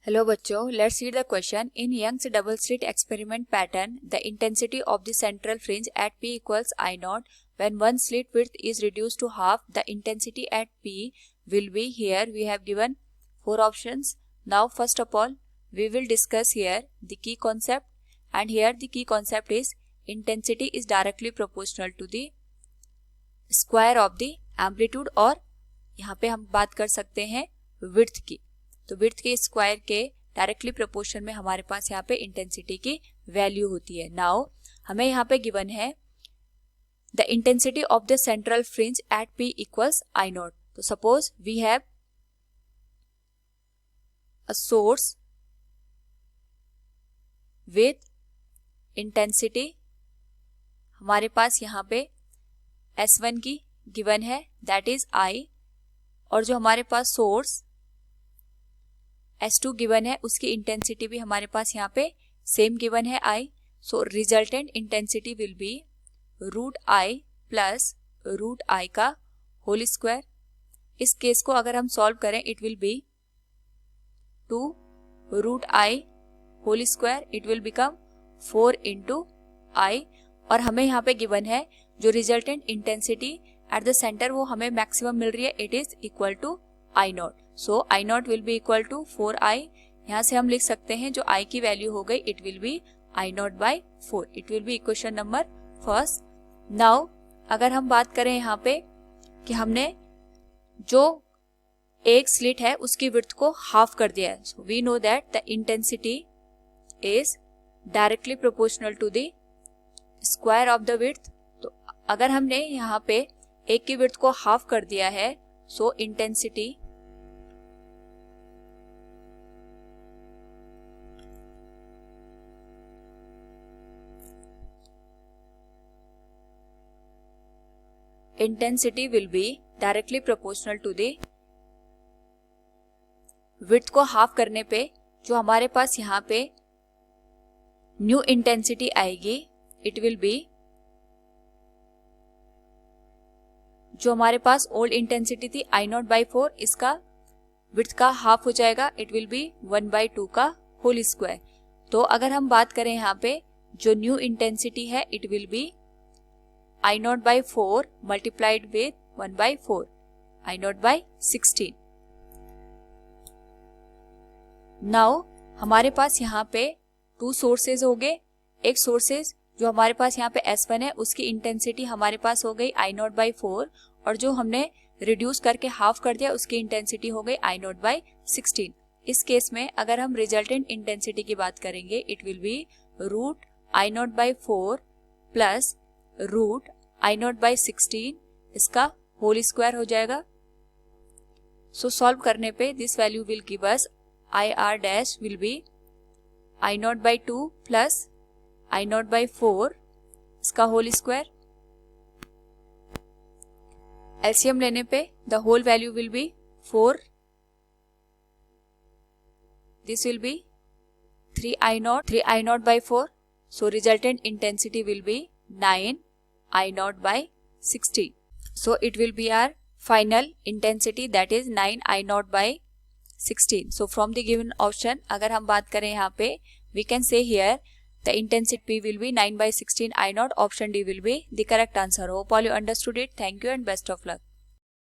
Hello बच्चों, let's read the question. In Young's double slit experiment pattern the intensity of the central fringe at P equals I naught when one slit width is reduced to half. The intensity at P will be. Here we have given 4 options. Now first of all we will discuss here the key concept, and here the key concept is intensity is directly proportional to the square of the amplitude, और यहाँ पे हम बात कर सकते हैं width की. तो विड्थ के स्क्वायर के डायरेक्टली प्रोपोर्शन में हमारे पास यहाँ पे इंटेंसिटी की वैल्यू होती है. नाउ हमें यहाँ पे गिवन है the intensity of the central fringe at P equals I not. तो suppose we have a source with intensity, हमारे पास यहाँ पे S1 की गिवन है दैट इज I, और जो हमारे पास सोर्स S2 गिवन है उसकी इंटेंसिटी भी हमारे पास यहाँ पे सेम गिवन है I. So resultant intensity will be root I plus root I का होल स्क्वायर. इस केस को अगर हम सॉल्व करें it will be 2 root I whole square, it will become 4 into I. और हमें यहाँ पे गिवन है जो resultant intensity at the centre वो हमें मैक्सिमम मिल रही है, it is equal to I naught. So I naught will be equal to 4I. यहाँ से हम लिख सकते हैं जो I की वैल्यू हो गई it will be I naught by 4. It will B equation number first. Now अगर हम बात करें यहाँ पे कि हमने जो एक स्लिट है उसकी विड्थ को हाफ कर दिया है, so we know that the intensity is directly proportional to the square of the width. तो अगर हमने यहाँ पे एक की विड्थ को हाफ कर दिया है, सो intensity will be directly proportional to the width को हाफ करने पे जो हमारे पास यहाँ पे न्यू इंटेंसिटी आएगी इट विल बी, जो हमारे पास ओल्ड इंटेंसिटी थी I नॉट बाई 4, इसका विड्थ का हाफ हो जाएगा, इट विल बी 1/2 का होल स्क्वायर. तो अगर हम बात करें यहाँ पे जो न्यू इंटेंसिटी है it will be I naught by 4 multiplied with 1/4, I naught by 16. Now हमारे पास यहाँ पे 2 सोर्सेज हो गए. एक सोर्सेज जो हमारे पास यहाँ पे S1 है उसकी इंटेंसिटी हमारे पास हो गई I नॉट बाई 4, और जो हमने रिड्यूस करके हाफ कर दिया उसकी इंटेंसिटी हो गई I नॉट बाई 16. इस केस में अगर हम रिजल्टेंट इंटेंसिटी की बात करेंगे it will be root I naught by 4 plus root I naught by 16, इसका होल स्क्वायर हो जाएगा. सो सॉल्व करने पे this value will give us IR dash will be I naught by 2 plus I naught by 4, इसका whole square. LCM लेने पे the whole value will be 4, this will be 3I naught by 4. So resultant intensity will be 9 I naught by 16. So it will be our final intensity, that is 9 I naught by 16. So from the given option अगर हम बात करें यहाँ पे we can say here the intensity P will be 9/16 I naught. Option D will be the correct answer. Hope all you understood it. Thank you and best of luck.